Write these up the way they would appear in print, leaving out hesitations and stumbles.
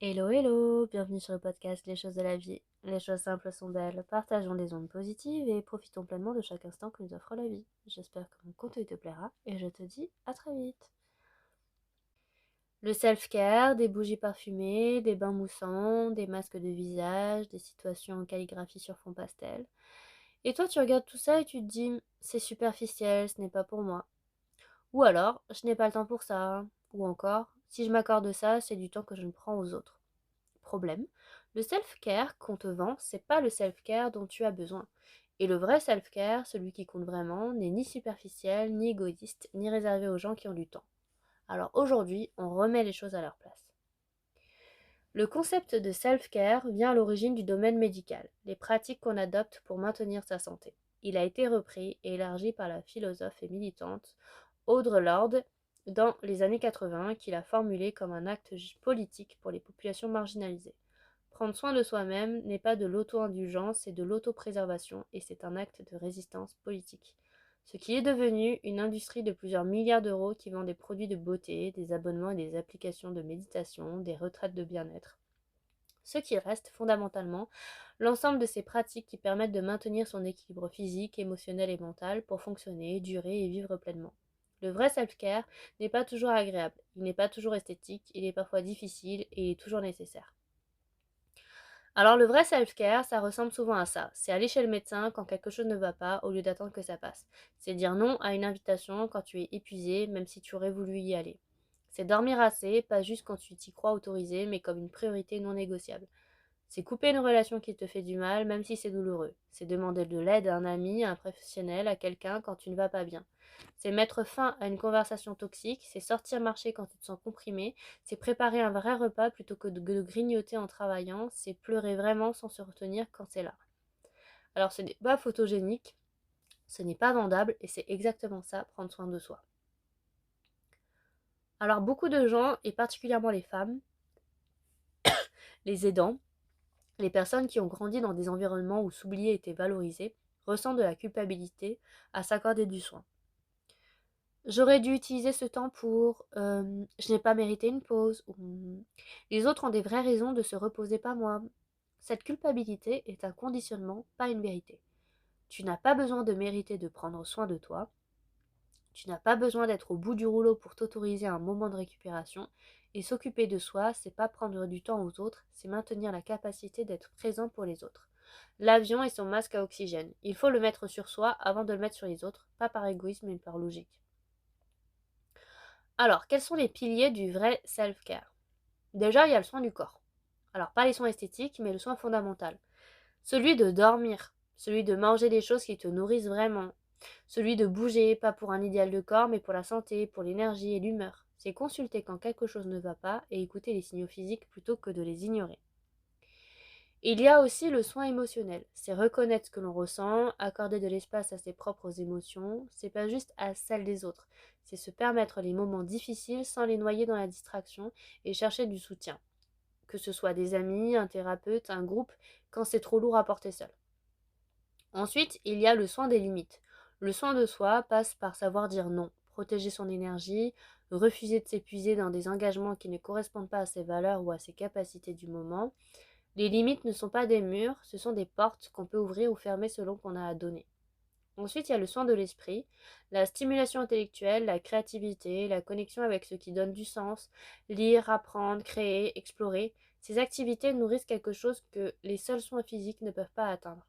Hello, hello, bienvenue sur le podcast Les choses de la vie. Les choses simples sont belles, partageons des ondes positives et profitons pleinement de chaque instant que nous offre la vie. J'espère que mon contenu te plaira et je te dis à très vite. Le self-care, des bougies parfumées, des bains moussants, des masques de visage, des situations en calligraphie sur fond pastel. Et toi tu regardes tout ça et tu te dis c'est superficiel, ce n'est pas pour moi. Ou alors je n'ai pas le temps pour ça. Ou encore si je m'accorde ça, c'est du temps que je ne prends aux autres. Problème, le self-care qu'on te vend, c'est pas le self-care dont tu as besoin. Et le vrai self-care, celui qui compte vraiment, n'est ni superficiel, ni égoïste, ni réservé aux gens qui ont du temps. Alors aujourd'hui, on remet les choses à leur place. Le concept de self-care vient à l'origine du domaine médical, les pratiques qu'on adopte pour maintenir sa santé. Il a été repris et élargi par la philosophe et militante Audre Lorde dans les années 80, qu'il a formulé comme un acte politique pour les populations marginalisées. Prendre soin de soi-même n'est pas de l'auto-indulgence, c'est de l'autopréservation et c'est un acte de résistance politique. Ce qui est devenu une industrie de plusieurs milliards d'euros qui vend des produits de beauté, des abonnements et des applications de méditation, des retraites de bien-être. Ce qui reste fondamentalement l'ensemble de ces pratiques qui permettent de maintenir son équilibre physique, émotionnel et mental pour fonctionner, durer et vivre pleinement. Le vrai self-care n'est pas toujours agréable, il n'est pas toujours esthétique, il est parfois difficile et il est toujours nécessaire. Alors le vrai self-care, ça ressemble souvent à ça. C'est aller chez le médecin quand quelque chose ne va pas au lieu d'attendre que ça passe. C'est dire non à une invitation quand tu es épuisé, même si tu aurais voulu y aller. C'est dormir assez, pas juste quand tu t'y crois autorisé, mais comme une priorité non négociable. C'est couper une relation qui te fait du mal, même si c'est douloureux. C'est demander de l'aide à un ami, à un professionnel, à quelqu'un quand tu ne vas pas bien. C'est mettre fin à une conversation toxique, c'est sortir marcher quand tu te sens comprimé, c'est préparer un vrai repas plutôt que de grignoter en travaillant, c'est pleurer vraiment sans se retenir quand c'est là. Alors ce n'est pas photogénique, ce n'est pas vendable et c'est exactement ça, prendre soin de soi. Alors beaucoup de gens, et particulièrement les femmes, les aidants, les personnes qui ont grandi dans des environnements où s'oublier était valorisé, ressentent de la culpabilité à s'accorder du soin. J'aurais dû utiliser ce temps pour je n'ai pas mérité une pause ou les autres ont des vraies raisons de se reposer, pas moi. Cette culpabilité est un conditionnement, pas une vérité. Tu n'as pas besoin de mériter de prendre soin de toi. Tu n'as pas besoin d'être au bout du rouleau pour t'autoriser un moment de récupération. Et s'occuper de soi, c'est pas prendre du temps aux autres, c'est maintenir la capacité d'être présent pour les autres. L'avion et son masque à oxygène. Il faut le mettre sur soi avant de le mettre sur les autres, pas par égoïsme mais par logique. Alors, quels sont les piliers du vrai self-care? Déjà, il y a le soin du corps. Alors, pas les soins esthétiques, mais le soin fondamental. Celui de dormir, celui de manger des choses qui te nourrissent vraiment, celui de bouger, pas pour un idéal de corps, mais pour la santé, pour l'énergie et l'humeur. C'est consulter quand quelque chose ne va pas et écouter les signaux physiques plutôt que de les ignorer. Il y a aussi le soin émotionnel. C'est reconnaître ce que l'on ressent, accorder de l'espace à ses propres émotions. C'est pas juste à celles des autres. C'est se permettre les moments difficiles sans les noyer dans la distraction et chercher du soutien. Que ce soit des amis, un thérapeute, un groupe, quand c'est trop lourd à porter seul. Ensuite, il y a le soin des limites. Le soin de soi passe par savoir dire non, protéger son énergie, refuser de s'épuiser dans des engagements qui ne correspondent pas à ses valeurs ou à ses capacités du moment. Les limites ne sont pas des murs, ce sont des portes qu'on peut ouvrir ou fermer selon qu'on a à donner. Ensuite, il y a le soin de l'esprit, la stimulation intellectuelle, la créativité, la connexion avec ce qui donne du sens, lire, apprendre, créer, explorer. Ces activités nourrissent quelque chose que les seuls soins physiques ne peuvent pas atteindre.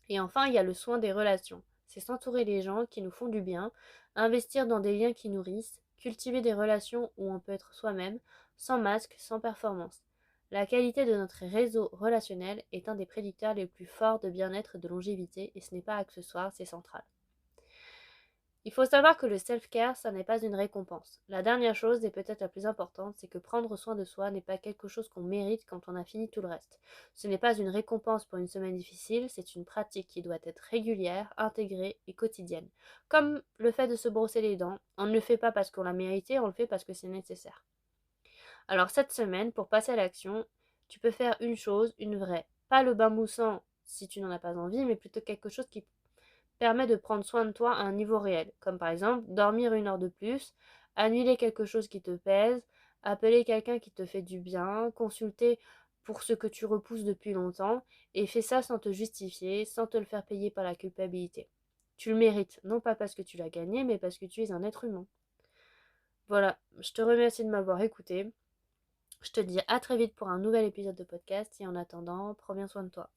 Et enfin, il y a le soin des relations. C'est s'entourer des gens qui nous font du bien, investir dans des liens qui nourrissent, cultiver des relations où on peut être soi-même, sans masque, sans performance. La qualité de notre réseau relationnel est un des prédicteurs les plus forts de bien-être et de longévité, et ce n'est pas accessoire, c'est central. Il faut savoir que le self-care, ça n'est pas une récompense. La dernière chose, et peut-être la plus importante, c'est que prendre soin de soi n'est pas quelque chose qu'on mérite quand on a fini tout le reste. Ce n'est pas une récompense pour une semaine difficile, c'est une pratique qui doit être régulière, intégrée et quotidienne. Comme le fait de se brosser les dents, on ne le fait pas parce qu'on l'a mérité, on le fait parce que c'est nécessaire. Alors cette semaine, pour passer à l'action, tu peux faire une chose, une vraie. Pas le bain moussant si tu n'en as pas envie, mais plutôt quelque chose qui permet de prendre soin de toi à un niveau réel, comme par exemple dormir 1 heure de plus, annuler quelque chose qui te pèse, Appeler quelqu'un qui te fait du bien, consulter pour ce que tu repousses depuis longtemps, et fais ça sans te justifier, sans te le faire payer par la culpabilité. Tu le mérites, non pas parce que tu l'as gagné, mais parce que tu es un être humain. Voilà, je te remercie de m'avoir écouté. Je te dis à très vite pour un nouvel épisode de podcast et en attendant, prends bien soin de toi.